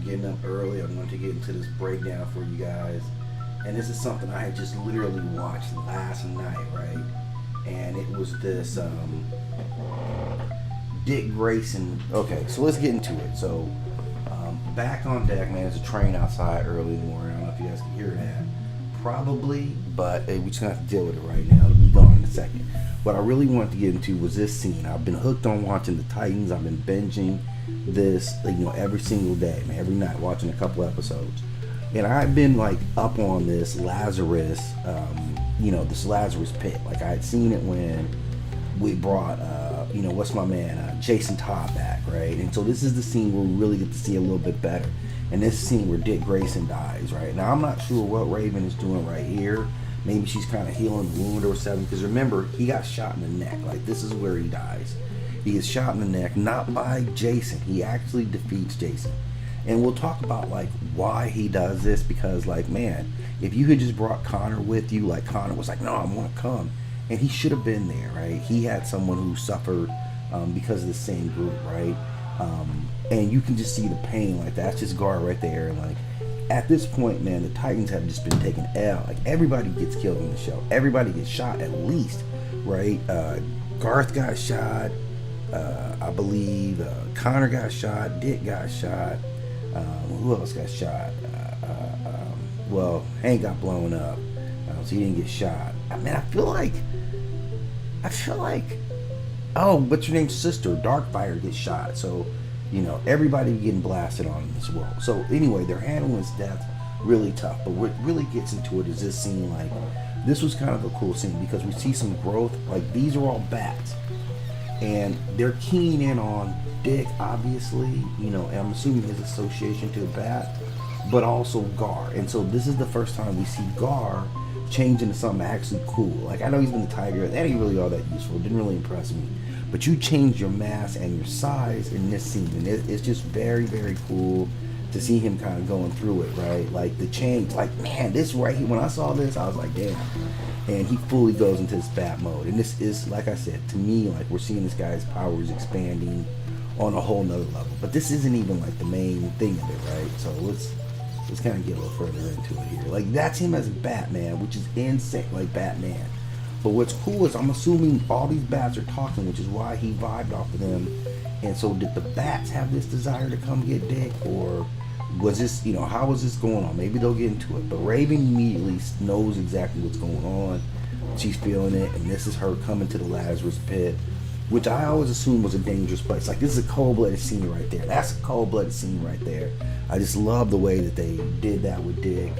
getting up early. I wanted to get into this breakdown for you guys. And this is something I had just literally watched last night, right? And it was this Dick Grayson. Okay, so let's get into it. So, back on deck, man. There's a train outside early in the morning. I don't know if you guys can hear that. Probably, but we just gonna have to deal with it right now. It'll be gone in a second. What I really wanted to get into was this scene. I've been hooked on watching the Titans. I've been binging this, every single day, man, every night, watching a couple episodes. And I've been like up on this Lazarus, this Lazarus Pit. Like I had seen it when we brought, what's my man, Jason Todd back, right? And so this is the scene where we really get to see a little bit better. And this scene where Dick Grayson dies, right? Now I'm not sure what Raven is doing right here. Maybe she's kind of healing the wound or something. Because remember, he got shot in the neck. Like this is where he dies. He is shot in the neck, not by Jason. He actually defeats Jason. And we'll talk about like why he does this, because like, man, if you had just brought Connor with you, like Connor was like, no, I want to come. And he should have been there, right? He had someone who suffered because of the same group, right? And you can just see the pain, like that's just Gar right there. And like at this point, man, the Titans have just been taking L. Like everybody gets killed in the show. Everybody gets shot at least, right? Garth got shot. I believe Connor got shot. Dick got shot. Who else got shot? Hank got blown up, so he didn't get shot. I mean, I feel like, oh, what's your name's sister? Darkfire gets shot. So, everybody getting blasted on in this world. So anyway, they're handling his death really tough. But what really gets into it is this scene. Like, this was kind of a cool scene because we see some growth. Like, these are all bats. And they're keying in on Dick, obviously, and I'm assuming his association to the bat, but also Gar. And so this is the first time we see Gar change into something actually cool. Like, I know he's been the Tiger. That ain't really all that useful. It didn't really impress me. But you change your mass and your size in this scene. And it's just very, very cool to see him kind of going through it, right? Like, the change. Like, man, this right here, when I saw this, I was like, damn. And he fully goes into this bat mode. And this is, like I said, to me, like, we're seeing this guy's powers expanding on a whole nother level. But this isn't even, like, the main thing of it, right? So let's kind of get a little further into it here. Like, that's him as Batman, which is insane, like Batman. But what's cool is I'm assuming all these bats are talking, which is why he vibed off of them. And so did the bats have this desire to come get Dick? Or was this, how was this going on? Maybe they'll get into it. But Raven immediately knows exactly what's going on. She's feeling it. And this is her coming to the Lazarus Pit, which I always assumed was a dangerous place. Like, this is a cold-blooded scene right there. That's a cold-blooded scene right there. I just love the way that they did that with Dick.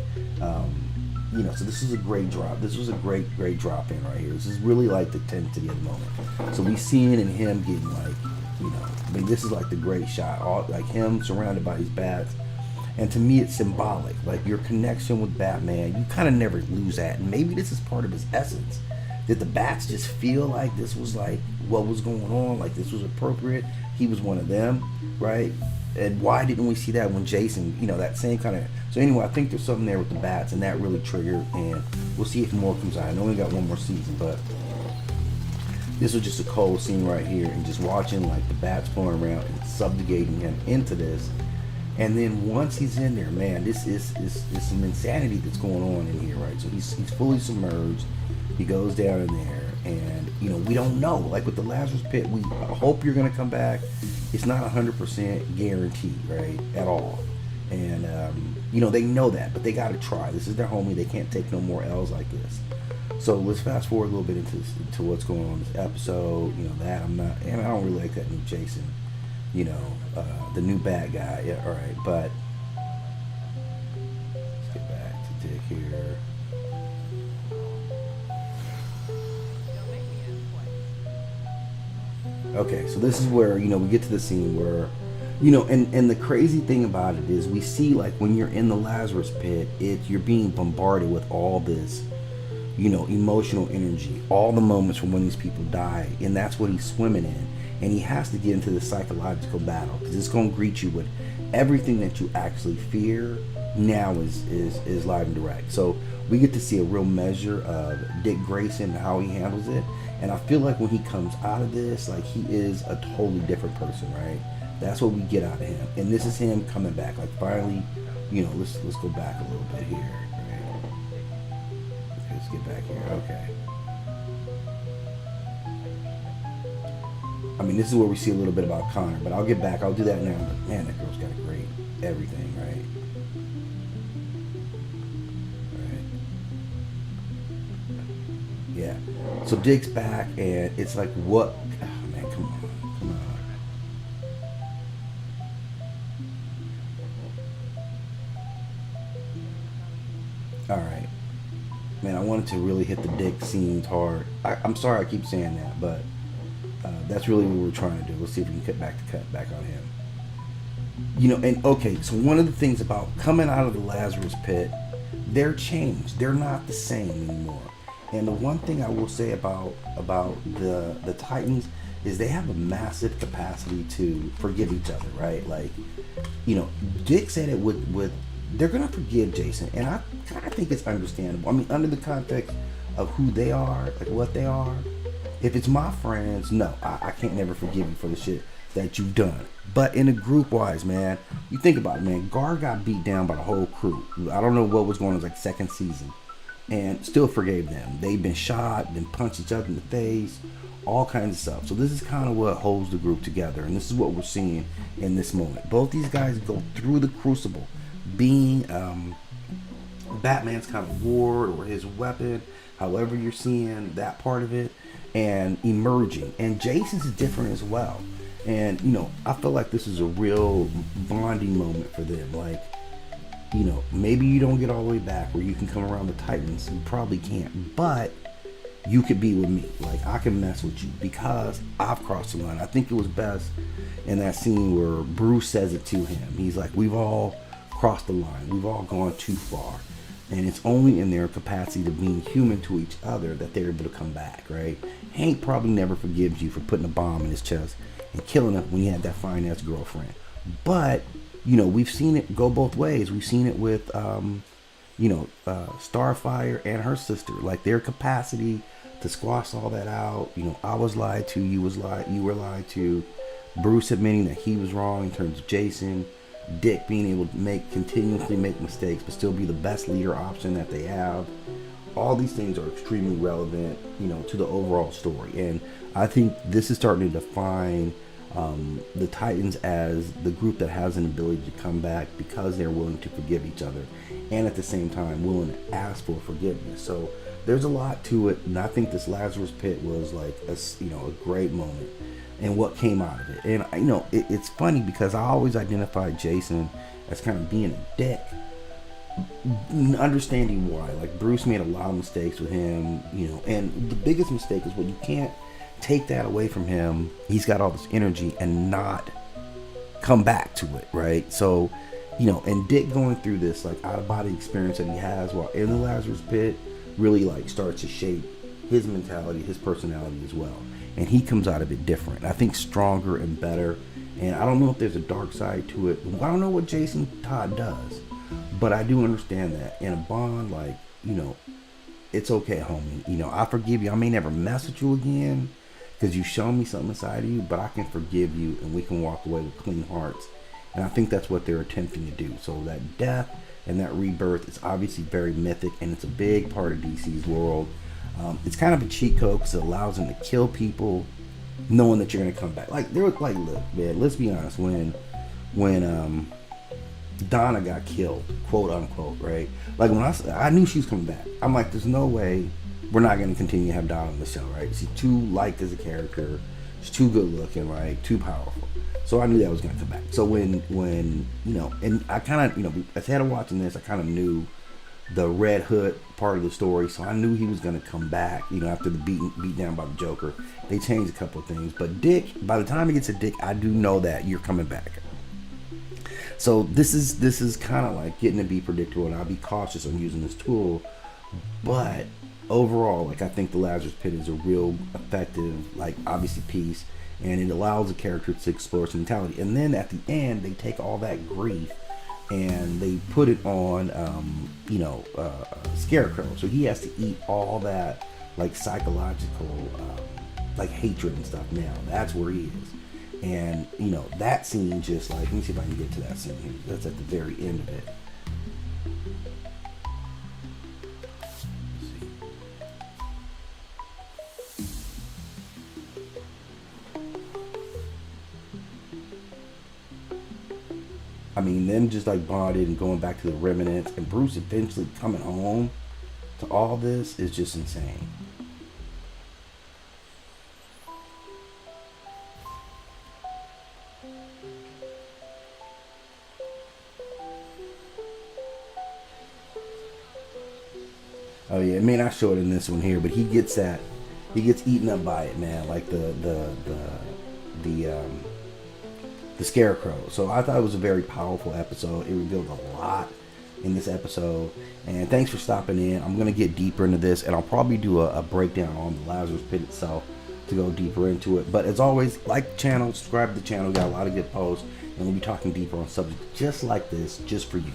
So this is a great drop. This was a great drop in right here. This is really like the intensity of the moment. So we seeing and him getting like, I mean, this is like the great shot. All like him surrounded by these bats. And to me, it's symbolic. Like, your connection with Batman, you kind of never lose that. And maybe this is part of his essence. Did the bats just feel like this was like what was going on? Like, this was appropriate? He was one of them, right? And why didn't we see that when Jason, that same kind of... So anyway, I think there's something there with the bats, and that really triggered. And we'll see if more comes out. I know we got one more season, but this was just a cold scene right here. And just watching, like, the bats flying around and subjugating him into this. And then once he's in there, man, this is some insanity that's going on in here, right? So he's fully submerged. He goes down in there, and we don't know. Like with the Lazarus Pit, we hope you're gonna come back. It's not 100% guaranteed, right, at all. And they know that, but they gotta try. This is their homie. They can't take no more L's like this. So let's fast forward a little bit into what's going on in this episode. That I don't really like that new Jason. The new bad guy. Yeah, all right, but let's get back to Dick here. Okay, so this is where, we get to the scene where, and the crazy thing about it is we see, like, when you're in the Lazarus Pit, you're being bombarded with all this, emotional energy, all the moments from when these people die, and that's what he's swimming in. And he has to get into the psychological battle because it's going to greet you with everything that you actually fear now is live and direct. So we get to see a real measure of Dick Grayson and how he handles it. And I feel like when he comes out of this, like, he is a totally different person, right? That's what we get out of him, and this is him coming back. Like finally, let's go back a little bit here. Right? Okay, let's get back here. Okay. I mean, this is where we see a little bit about Connor, but I'll get back. I'll do that now. But man, that girl's got a great everything, right? Yeah. So Dick's back, and it's like, what? Oh, man, come on. All right. Man, I wanted to really hit the Dick scenes hard. I'm sorry I keep saying that, but that's really what we're trying to do. Let's see if we can cut back on him. And okay, so one of the things about coming out of the Lazarus Pit, they're changed. They're not the same anymore. And the one thing I will say about the Titans is they have a massive capacity to forgive each other, right? Like, Dick said it with they're gonna forgive Jason, and I kind of think it's understandable. I mean, under the context of who they are, like what they are. If it's my friends, no, I can't never forgive you for the shit that you've done. But in a group wise, man, you think about it, man. Gar got beat down by the whole crew. I don't know what was going on, it was like second season, and still forgave them. They've been shot, been punched each other in the face, all kinds of stuff. So this is kind of what holds the group together, and this is what we're seeing in this moment. Both these guys go through the crucible, being Batman's kind of ward or his weapon, however you're seeing that part of it, and emerging. And Jason's is different as well. And I feel like this is a real bonding moment for them. Like, maybe you don't get all the way back where you can come around the Titans. You probably can't, but you could be with me. Like, I can mess with you because I've crossed the line. I think it was best in that scene where Bruce says it to him. He's like, we've all crossed the line. We've all gone too far. And it's only in their capacity to being human to each other that they're able to come back, right? Hank probably never forgives you for putting a bomb in his chest and killing him when he had that fine-ass girlfriend. But, we've seen it go both ways. We've seen it with, Starfire and her sister. Like, their capacity to squash all that out. I was lied to, you were lied to. Bruce admitting that he was wrong in terms of Jason. Dick being able to continuously make mistakes but still be the best leader option that they have. All these things are extremely relevant, to the overall story. And I think this is starting to define the Titans as the group that has an ability to come back because they're willing to forgive each other and at the same time willing to ask for forgiveness. So there's a lot to it, and I think this Lazarus Pit was like a great moment and what came out of it. And it's funny because I always identified Jason as kind of being a dick, understanding why. Like, Bruce made a lot of mistakes with him, and the biggest mistake is when you can't take that away from him. He's got all this energy and not come back to it, right? So, and Dick going through this like out of body experience that he has while in the Lazarus Pit really like starts to shape his mentality, his personality as well. And he comes out of it different. I think stronger and better. And I don't know if there's a dark side to it. I don't know what Jason Todd does, but I do understand that in a bond, like, it's okay, homie. I forgive you. I may never mess with you again because you show me something inside of you, but I can forgive you and we can walk away with clean hearts. And I think that's what they're attempting to do. So that death and that rebirth is obviously very mythic, and it's a big part of DC's world. It's kind of a cheat code because it allows them to kill people knowing that you're going to come back. Like, look, man, let's be honest. When Donna got killed, quote unquote, right? Like, when I knew she was coming back. I'm like, there's no way we're not going to continue to have Donna on the show, right? She's too liked as a character. She's too good looking, like, too powerful. So I knew that was going to come back. So when and I kind of, ahead of watching this, I kind of knew the Red Hood part of the story, so I knew he was going to come back, after the beat down by the Joker. They changed a couple of things, but Dick, by the time he gets to Dick, I do know that you're coming back. So this is kind of like getting to be predictable, and I'll be cautious on using this tool, but overall, like, I think the Lazarus Pit is a real effective, like, obviously piece, and it allows the character to explore some mentality. And then at the end, they take all that grief and they put it on, Scarecrow. So he has to eat all that, like, psychological, like, hatred and stuff now. That's where he is. And you know, that scene just like, let me see if I can get to that scene here. That's at the very end of it. I mean, them just like bonded and going back to the remnants, and Bruce eventually coming home to all this is just insane. Oh yeah, it may not show it in this one here, but he gets eaten up by it, man. Like the the scarecrow. So I thought it was a very powerful episode. It revealed a lot in this episode. And thanks for stopping in. I'm gonna get deeper into this, and I'll probably do a breakdown on the Lazarus Pit itself to go deeper into it. But as always, like the channel, subscribe to the channel. We got a lot of good posts, and we'll be talking deeper on subjects just like this, just for you.